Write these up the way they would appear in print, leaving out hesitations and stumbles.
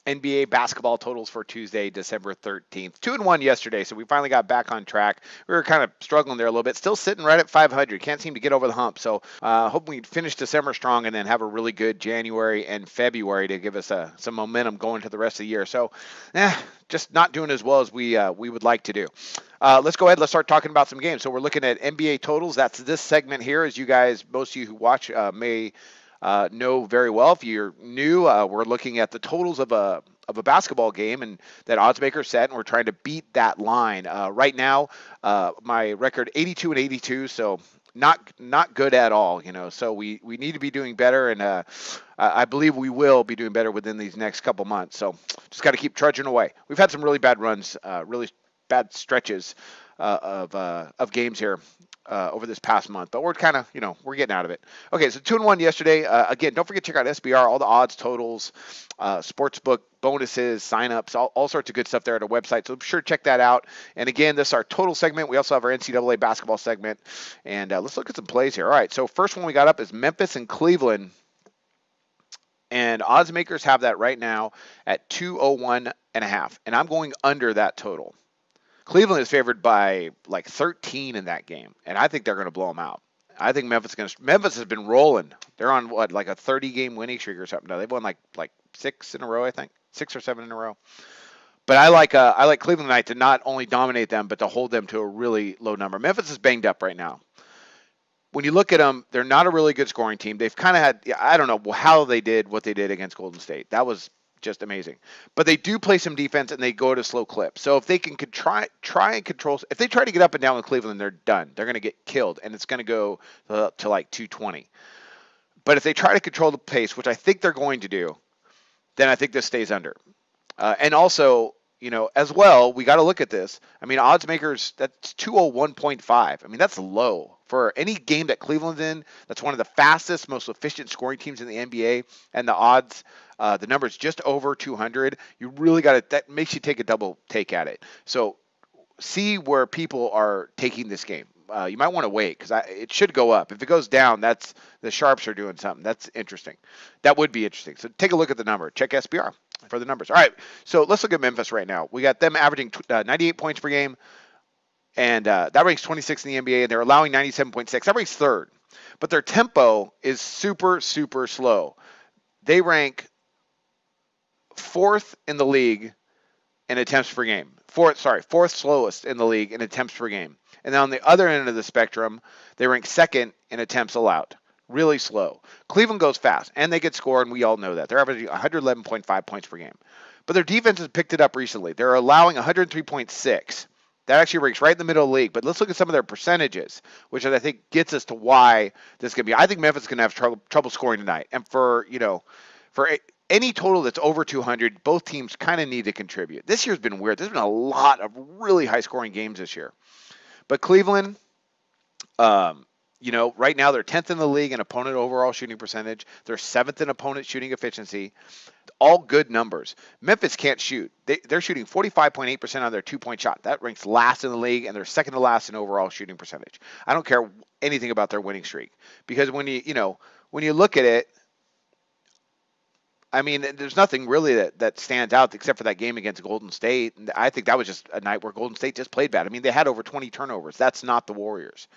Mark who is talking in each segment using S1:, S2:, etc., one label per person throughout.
S1: NBA basketball totals for Tuesday, December 13th. 2-1 yesterday, so we finally got back on track. We were kind of struggling there a little bit, still sitting right at 500. Can't seem to get over the hump. So hope we finish December strong and then have a really good January and February to give us some momentum going to the rest of the year. So, just not doing as well as we would like to do. Let's go ahead. Let's start talking about some games. So we're looking at NBA totals. That's this segment here, as you guys, most of you who watch may know very well. If you're new, we're looking at the totals of a basketball game and that oddsmaker set, and we're trying to beat that line. Right now, my record 82-82, so not good at all. So we need to be doing better, and I believe we will be doing better within these next couple months. So just got to keep trudging away. We've had some really bad runs, really bad stretches of games here over this past month, but we're kind of, we're getting out of it. Okay, so 2-1 yesterday. Again, don't forget to check out SBR, all the odds, totals, sportsbook bonuses, signups, all sorts of good stuff there at our website. So be sure to check that out. And again, this is our total segment. We also have our NCAA basketball segment, and let's look at some plays here. All right, so first one we got up is Memphis and Cleveland, and odds makers have that right now at 201.5, and I'm going under that total. Cleveland is favored by like 13 in that game, and I think they're going to blow them out. I think Memphis has been rolling. They're on like a 30-game winning streak or something. No, they've won like 6 in a row, I think, 6 or 7 in a row. But I like Cleveland tonight to not only dominate them, but to hold them to a really low number. Memphis is banged up right now. When you look at them, they're not a really good scoring team. They've kind of had, I don't know how they did what they did against Golden State. That was just amazing. But they do play some defense, and they go at a slow clip. So if they can try and control, if they try to get up and down with Cleveland, they're done. They're going to get killed, and it's going to go to like 220. But if they try to control the pace, which I think they're going to do, then I think this stays under. And also, as well, we got to look at this. I mean, odds makers, that's 201.5. I mean, that's low. For any game that Cleveland's in, that's one of the fastest, most efficient scoring teams in the NBA, and the odds, the number's just over 200. You really got to, that makes you take a double take at it. So see where people are taking this game. You might want to wait because it should go up. If it goes down, that's the sharps are doing something. That's interesting. That would be interesting. So take a look at the number. Check SBR for the numbers. All right, so let's look at Memphis right now. We got them averaging 98 points per game, and that ranks 26th in the NBA, and they're allowing 97.6. That ranks third. But their tempo is super, super slow. They rank fourth in the league in attempts per game. Fourth slowest in the league in attempts per game. And then on the other end of the spectrum, they rank second in attempts allowed. Really slow. Cleveland goes fast, and they get scored, and we all know that. They're averaging 111.5 points per game. But their defense has picked it up recently. They're allowing 103.6. That actually ranks right in the middle of the league. But let's look at some of their percentages, which I think gets us to why this could be. I think Memphis is going to have trouble scoring tonight. And for any total that's over 200, both teams kind of need to contribute. This year's been weird. There's been a lot of really high-scoring games this year. But Cleveland, right now they're 10th in the league in opponent overall shooting percentage. They're 7th in opponent shooting efficiency. All good numbers. Memphis can't shoot. They're shooting 45.8% on their two-point shot. That ranks last in the league, and they're second to last in overall shooting percentage. I don't care anything about their winning streak because when you look at it, I mean, there's nothing really that stands out except for that game against Golden State. And I think that was just a night where Golden State just played bad. I mean, they had over 20 turnovers. That's not the Warriors.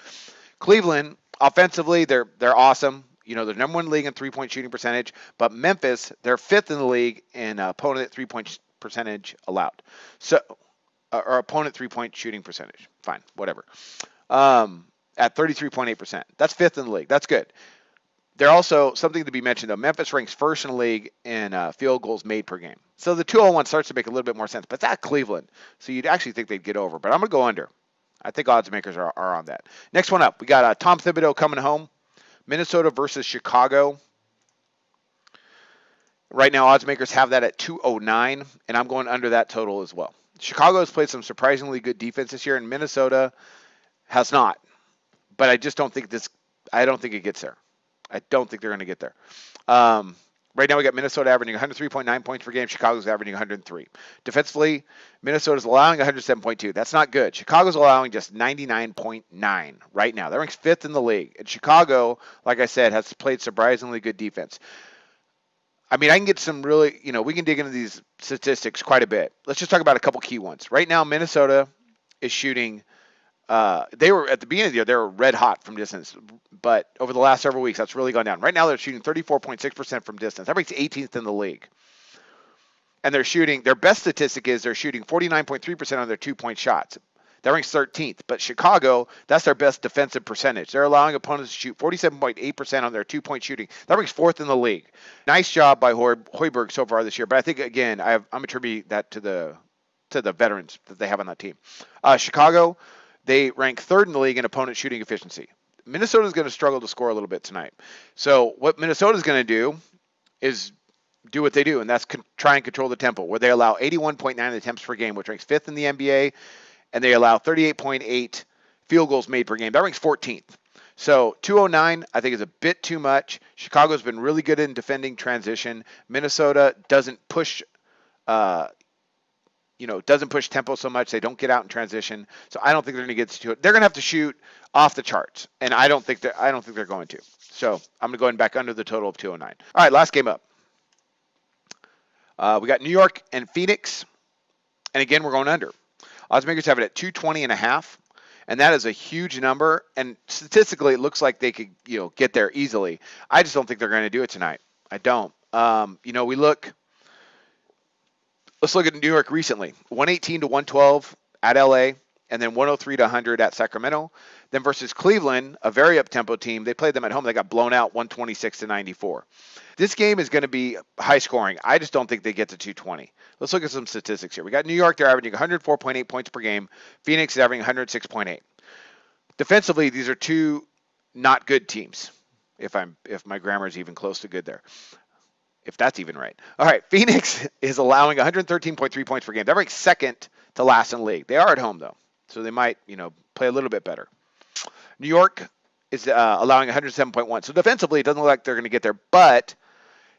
S1: Cleveland, offensively, they're awesome. They're number one in the league in three-point shooting percentage. But Memphis, they're fifth in the league in opponent three-point percentage allowed. So, or opponent three-point shooting percentage. Fine, whatever. At 33.8%. That's fifth in the league. That's good. They're also, something to be mentioned, though, Memphis ranks first in the league in field goals made per game. So the 201 starts to make a little bit more sense. But it's at Cleveland, so you'd actually think they'd get over. But I'm going to go under. I think odds makers are on that. Next one up, we got Tom Thibodeau coming home. Minnesota versus Chicago. Right now, odds makers have that at 209, and I'm going under that total as well. Chicago has played some surprisingly good defense this year, and Minnesota has not. But I just don't think it gets there. I don't think they're going to get there. Right now, we got Minnesota averaging 103.9 points per game. Chicago's averaging 103. Defensively, Minnesota's allowing 107.2. That's not good. Chicago's allowing just 99.9 right now. That ranks 5th in the league. And Chicago, like I said, has played surprisingly good defense. I mean, I can get some really, we can dig into these statistics quite a bit. Let's just talk about a couple key ones. Right now, Minnesota is shooting. They were at the beginning of the year, they were red hot from distance, but over the last several weeks, that's really gone down. Right now, they're shooting 34.6% from distance. That ranks 18th in the league. And their best statistic is they're shooting 49.3% on their 2-point shots. That ranks 13th. But Chicago, that's their best defensive percentage. They're allowing opponents to shoot 47.8% on their 2-point shooting. That ranks 4th in the league. Nice job by Hoiberg so far this year. But I think, again, I'm attributing that to the veterans that they have on that team. Chicago, they rank 3rd in the league in opponent shooting efficiency. Minnesota's going to struggle to score a little bit tonight. So what Minnesota's going to do is do what they do, and that's try and control the tempo, where they allow 81.9 attempts per game, which ranks 5th in the NBA, and they allow 38.8 field goals made per game. That ranks 14th. So 209, I think, is a bit too much. Chicago's been really good in defending transition. Minnesota doesn't push, doesn't push tempo so much. They don't get out in transition. So I don't think they're going to get to it. They're going to have to shoot off the charts, and I don't think they're going to. So I'm going to go ahead and back under the total of 209. All right, last game up. We got New York and Phoenix, and again, we're going under. Oddsmakers have it at 220.5, and that is a huge number. And statistically, it looks like they could, get there easily. I just don't think they're going to do it tonight. I don't. Let's look at New York recently. 118 to 112 at LA, and then 103 to 100 at Sacramento. Then versus Cleveland, a very up-tempo team, they played them at home. They got blown out 126 to 94. This game is going to be high scoring. I just don't think they get to 220. Let's look at some statistics here. We got New York, they're averaging 104.8 points per game. Phoenix is averaging 106.8. Defensively, these are two not good teams, if my grammar is even close to good there. If that's even right. All right, Phoenix is allowing 113.3 points per game. That ranks 2nd to last in the league. They are at home, though, so they might, play a little bit better. New York is allowing 107.1. So defensively, it doesn't look like they're going to get there, but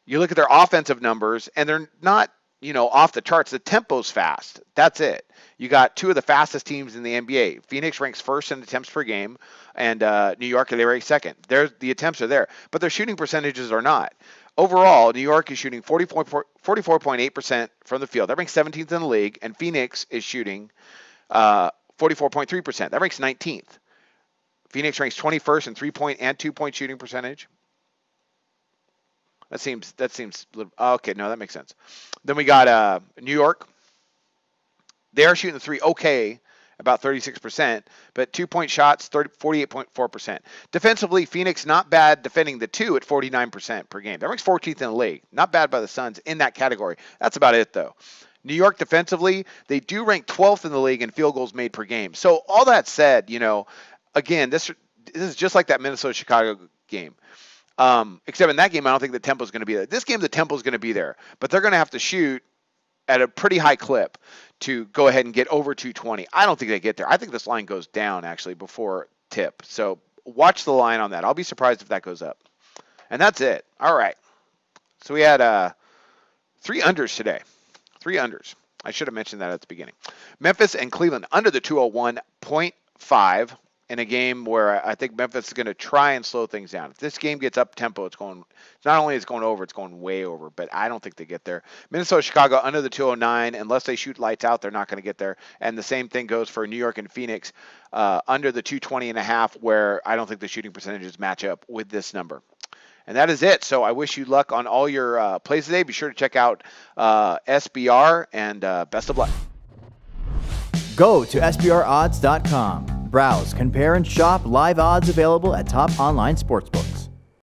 S1: you look at their offensive numbers, and they're not, off the charts. The tempo's fast. That's it. You got two of the fastest teams in the NBA. Phoenix ranks 1st in attempts per game, and New York, they rank 2nd. The attempts are there, but their shooting percentages are not. Overall, New York is shooting 44.8% from the field. That ranks 17th in the league, and Phoenix is shooting 44.3%. That ranks 19th. Phoenix ranks 21st in 3-point and 2-point shooting percentage. That seems okay. No, that makes sense. Then we got New York. They are shooting the 3 okay, about 36%, but 2-point shots, 48.4%. Defensively, Phoenix not bad defending the 2 at 49% per game. That ranks 14th in the league. Not bad by the Suns in that category. That's about it, though. New York defensively, they do rank 12th in the league in field goals made per game. So all that said, again, this is just like that Minnesota-Chicago game. Except in that game, I don't think the tempo is going to be there. This game, the tempo is going to be there, but they're going to have to shoot at a pretty high clip to go ahead and get over 220. I don't think they get there. I think this line goes down, actually, before tip. So watch the line on that. I'll be surprised if that goes up. And that's it. All right. So we had 3 unders today. 3 unders. I should have mentioned that at the beginning. Memphis and Cleveland under the 201.5 in a game where I think Memphis is going to try and slow things down. If this game gets up tempo, it's not only going over, it's going way over, but I don't think they get there. Minnesota, Chicago under the 209. Unless they shoot lights out, they're not going to get there. And the same thing goes for New York and Phoenix under the 220.5, where I don't think the shooting percentages match up with this number. And that is it. So I wish you luck on all your plays today. Be sure to check out SBR, and best of luck.
S2: Go to SBRodds.com. Browse, compare, and shop live odds available at top online sportsbooks.